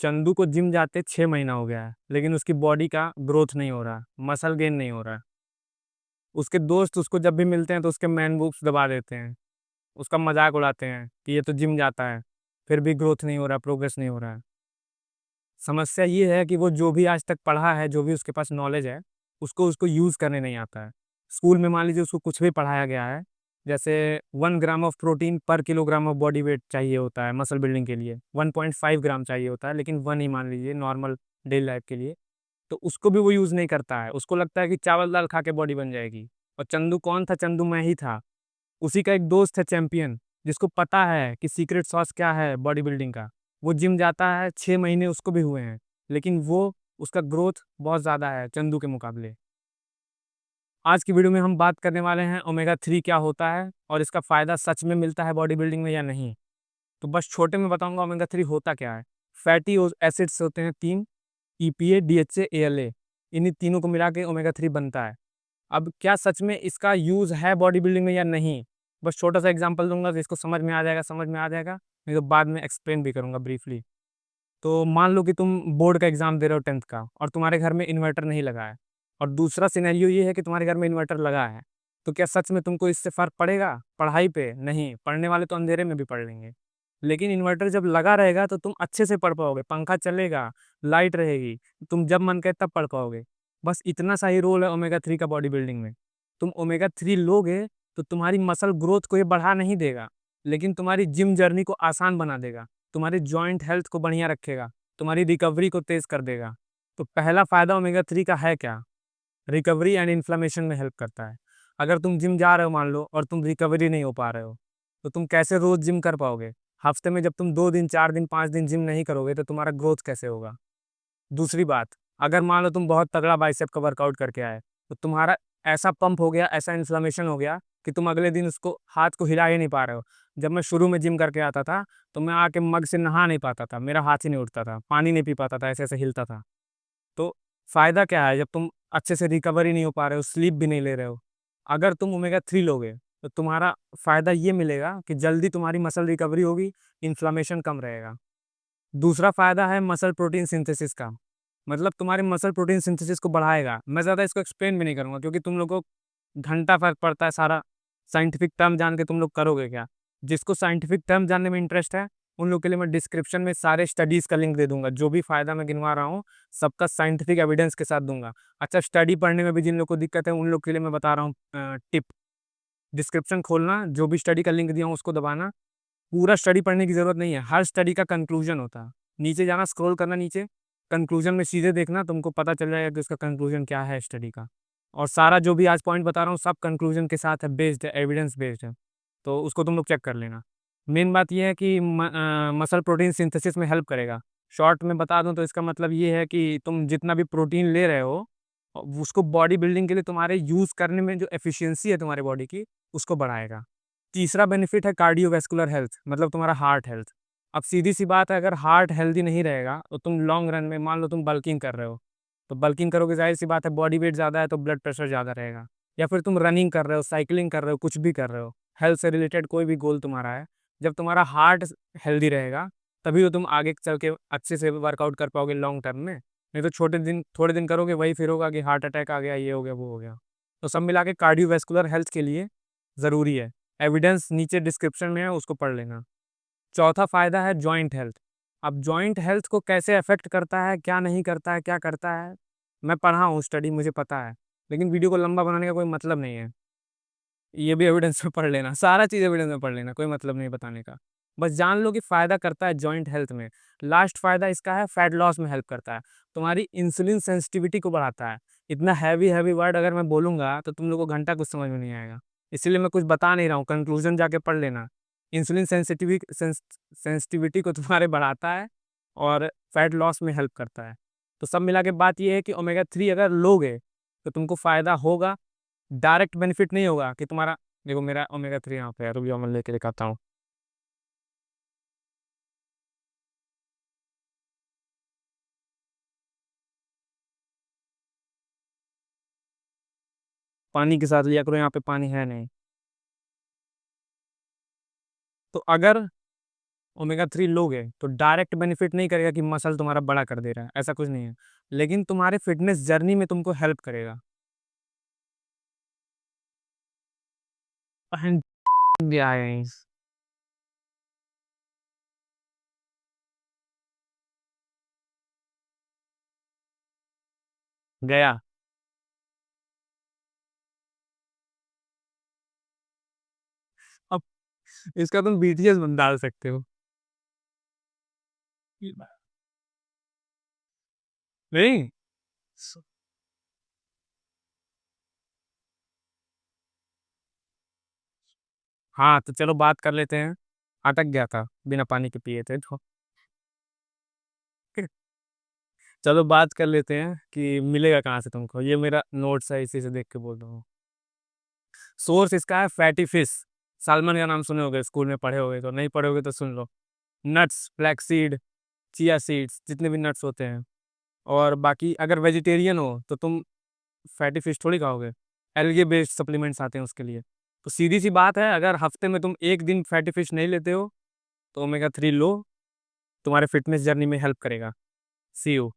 चंदू को जिम जाते 6 महीना हो गया है, लेकिन उसकी बॉडी का ग्रोथ नहीं हो रहा, मसल गेन नहीं हो रहा। उसके दोस्त उसको जब भी मिलते हैं तो उसके मैन बूब्स दबा देते हैं, उसका मजाक उड़ाते हैं कि ये तो जिम जाता है, फिर भी ग्रोथ नहीं हो रहा, प्रोग्रेस नहीं हो रहा है। समस्या ये है कि वो जो भी आज तक पढ़ा है, जो भी उसके पास नॉलेज है, उसको उसको यूज करने नहीं आता है। स्कूल में मान लीजिए उसको कुछ भी पढ़ाया गया है, जैसे 1 ग्राम ऑफ प्रोटीन पर किलोग्राम ऑफ बॉडी वेट चाहिए होता है मसल बिल्डिंग के लिए, 1.5 ग्राम चाहिए होता है, लेकिन 1 ही मान लीजिए नॉर्मल डेली लाइफ के लिए। तो उसको भी वो यूज नहीं करता है, उसको लगता है कि चावल दाल खा के बॉडी बन जाएगी। और चंदू कौन था? चंदू मैं ही था। उसी का एक दोस्त है चैंपियन, जिसको पता है कि सीक्रेट सॉस क्या है बॉडी बिल्डिंग का। वो जिम जाता है, 6 महीने उसको भी हुए हैं, लेकिन वो उसका ग्रोथ बहुत ज्यादा है चंदू के मुकाबले। आज की वीडियो में हम बात करने वाले हैं ओमेगा 3 क्या होता है और इसका फायदा सच में मिलता है बॉडी बिल्डिंग में या नहीं। तो बस छोटे में बताऊंगा ओमेगा 3 होता क्या है। फैटी एसिड्स होते हैं 3, ईपीए, डीएचए, एएलए। इन्हीं तीनों को मिला के ओमेगा 3 बनता है। अब क्या सच में इसका यूज है बॉडी बिल्डिंग में या नहीं, बस छोटा सा एग्जांपल दूंगा तो इसको समझ में आ जाएगा, समझ में आ जाएगा, नहीं तो बाद में एक्सप्लेन भी करूंगा ब्रीफली। तो मान लो कि तुम बोर्ड का एग्जाम दे रहे हो 10th का, और तुम्हारे घर में इन्वर्टर नहीं लगा है, और दूसरा सिनेरियो ये है कि तुम्हारे घर में इन्वर्टर लगा है। तो क्या सच में तुमको इससे फर्क पड़ेगा पढ़ाई पे? नहीं, पढ़ने वाले तो अंधेरे में भी पढ़ लेंगे। लेकिन इन्वर्टर जब लगा रहेगा तो तुम अच्छे से पढ़ पाओगे, पंखा चलेगा, लाइट रहेगी, तुम जब मन करे तब पढ़ पाओगे। बस इतना सा ही रोल है ओमेगा 3 का बॉडी बिल्डिंग में। तुम ओमेगा 3 लोगे तो तुम्हारी मसल ग्रोथ को ये बढ़ा नहीं देगा, लेकिन तुम्हारी जिम जर्नी को आसान बना देगा, तुम्हारी जॉइंट हेल्थ को बढ़िया रखेगा, तुम्हारी रिकवरी को तेज कर देगा। तो पहला फायदा ओमेगा 3 का है क्या? रिकवरी एंड इन्फ्लेमेशन में हेल्प करता है। अगर तुम जिम जा रहे हो मान लो और तुम रिकवरी नहीं हो पा रहे हो, तो तुम कैसे रोज जिम कर पाओगे? हफ्ते में जब तुम 2 दिन, 4 दिन, 5 दिन जिम नहीं करोगे तो तुम्हारा ग्रोथ कैसे होगा? दूसरी बात, अगर मान लो तुम बहुत तगड़ा बाइसेप का वर्कआउट करके आए, तो तुम्हारा ऐसा पंप हो गया, ऐसा इन्फ्लेमेशन हो गया कि तुम अगले दिन उसको हाथ को हिला ही नहीं पा रहे हो। जब मैं शुरू में जिम करके आता था तो मैं आके मग से नहा नहीं पाता था, मेरा हाथ ही नहीं उठता था, पानी नहीं पी पाता था, ऐसे ऐसे हिलता था। तो फायदा क्या है? जब तुम अच्छे से रिकवरी नहीं हो पा रहे हो, स्लीप भी नहीं ले रहे हो, अगर तुम ओमेगा 3 लोगे तो तुम्हारा फायदा ये मिलेगा कि जल्दी तुम्हारी मसल रिकवरी होगी, इन्फ्लामेशन कम रहेगा। दूसरा फायदा है मसल प्रोटीन सिंथेसिस का, मतलब तुम्हारे मसल प्रोटीन सिंथेसिस को बढ़ाएगा। मैं ज़्यादा इसको एक्सप्लेन भी नहीं करूंगा क्योंकि तुम लोग को घंटा फर्क पड़ता है, सारा साइंटिफिक टर्म जान के तुम लोग करोगे क्या? जिसको साइंटिफिक टर्म जानने में इंटरेस्ट है, उन लोग के लिए मैं डिस्क्रिप्शन में सारे स्टडीज का लिंक दे दूंगा। जो भी फायदा मैं गिनवा रहा हूँ सबका साइंटिफिक एविडेंस के साथ दूंगा। अच्छा, स्टडी पढ़ने में भी जिन लोग को दिक्कत है उन लोग के लिए मैं बता रहा हूँ टिप। डिस्क्रिप्शन खोलना, जो भी स्टडी का लिंक दिया हूँ उसको दबाना। पूरा स्टडी पढ़ने की जरूरत नहीं है, हर स्टडी का कंक्लूजन होता है। नीचे जाना, स्क्रॉल करना नीचे, कंक्लूजन में सीधे देखना, तुमको पता चल जाएगा कि उसका कंक्लूजन क्या है स्टडी का। और सारा जो भी आज पॉइंट बता रहा हूँ सब कंक्लूजन के साथ है, बेस्ड है, एविडेंस बेस्ड है। तो उसको तुम लोग चेक कर लेना। मेन बात यह है कि मसल प्रोटीन सिंथेसिस में हेल्प करेगा। शॉर्ट में बता दूं तो इसका मतलब ये है कि तुम जितना भी प्रोटीन ले रहे हो, उसको बॉडी बिल्डिंग के लिए तुम्हारे यूज करने में जो एफिशिएंसी है तुम्हारे बॉडी की, उसको बढ़ाएगा। तीसरा बेनिफिट है कार्डियोवैस्कुलर हेल्थ, मतलब तुम्हारा हार्ट हेल्थ। अब सीधी सी बात है, अगर हार्ट हेल्दी नहीं रहेगा तो तुम लॉन्ग रन में, मान लो तुम बल्किंग कर रहे हो, तो बल्किंग करोगे, जाहिर सी बात है बॉडी वेट ज़्यादा है तो ब्लड प्रेशर ज़्यादा रहेगा। या फिर तुम रनिंग कर रहे हो, साइकिलिंग कर रहे हो, कुछ भी कर रहे हो, हेल्थ से रिलेटेड कोई भी गोल तुम्हारा है, जब तुम्हारा हार्ट हेल्दी रहेगा तभी तो तुम आगे चल के अच्छे से वर्कआउट कर पाओगे लॉन्ग टर्म में। नहीं तो छोटे दिन, थोड़े दिन करोगे, वही फिर होगा कि हार्ट अटैक आ गया, ये हो गया, वो हो गया। तो सब मिला के कार्डियोवैस्कुलर हेल्थ के लिए ज़रूरी है। एविडेंस नीचे डिस्क्रिप्शन में है, उसको पढ़ लेना। चौथा फायदा है जॉइंट हेल्थ। अब जॉइंट हेल्थ को कैसे अफेक्ट करता है, क्या नहीं करता है, क्या करता है, मैं पढ़ा हूँ स्टडी, मुझे पता है, लेकिन वीडियो को लंबा बनाने का कोई मतलब नहीं है। ये भी एविडेंस में पढ़ लेना, सारा चीज़ एविडेंस में पढ़ लेना, कोई मतलब नहीं बताने का। बस जान लो कि फायदा करता है जॉइंट हेल्थ में। लास्ट फायदा इसका है फैट लॉस में हेल्प करता है, तुम्हारी इंसुलिन सेंसिटिविटी को बढ़ाता है। इतना हैवी हैवी वर्ड अगर मैं बोलूंगा तो तुम लोग को घंटा कुछ समझ में नहीं आएगा, इसलिए मैं कुछ बता नहीं रहा हूँ, कंक्लूजन जाके पढ़ लेना। इंसुलिन सेंसिटिविटी को तुम्हारे बढ़ाता है और फैट लॉस में हेल्प करता है। तो सब मिला के बात ये है कि ओमेगा 3 अगर लोगे तो तुमको फायदा होगा। डायरेक्ट बेनिफिट नहीं होगा कि तुम्हारा, देखो मेरा ओमेगा 3 यहाँ पे है, रुक जाओ मैं लेके दिखाता हूँ। पानी के साथ लिया करो, यहाँ पे पानी है नहीं। तो अगर ओमेगा 3 लोगे तो डायरेक्ट बेनिफिट नहीं करेगा कि मसल तुम्हारा बड़ा कर दे रहा है, ऐसा कुछ नहीं है। लेकिन तुम्हारे फिटनेस जर्नी में तुमको हेल्प करेगा। पहन भी आए हैं। गया। अब इसका तुम बीटीएस बन डाल सकते हो। नहीं। हाँ तो चलो बात कर लेते हैं। अटक गया था, बिना पानी के पिए थे तो। चलो बात कर लेते हैं कि मिलेगा कहाँ से तुमको। ये मेरा नोट्स है, इसी से देख के बोल रहा हूँ। सोर्स इसका है फैटी फिश। सालमन का नाम सुने होगे, स्कूल में पढ़े होगे, तो नहीं पढ़े होगे तो सुन लो। नट्स, फ्लैक्सीड, चिया सीड्स, जितने भी नट्स होते हैं। और बाकी अगर वेजिटेरियन हो तो तुम फैटी फिश थोड़ी खाओगे। एल्गे बेस्ड सप्लीमेंट्स आते हैं उसके लिए। तो सीधी सी बात है, अगर हफ्ते में तुम एक दिन फैटी फिश नहीं लेते हो तो ओमेगा 3 लो, तुम्हारे फिटनेस जर्नी में हेल्प करेगा। सी यू।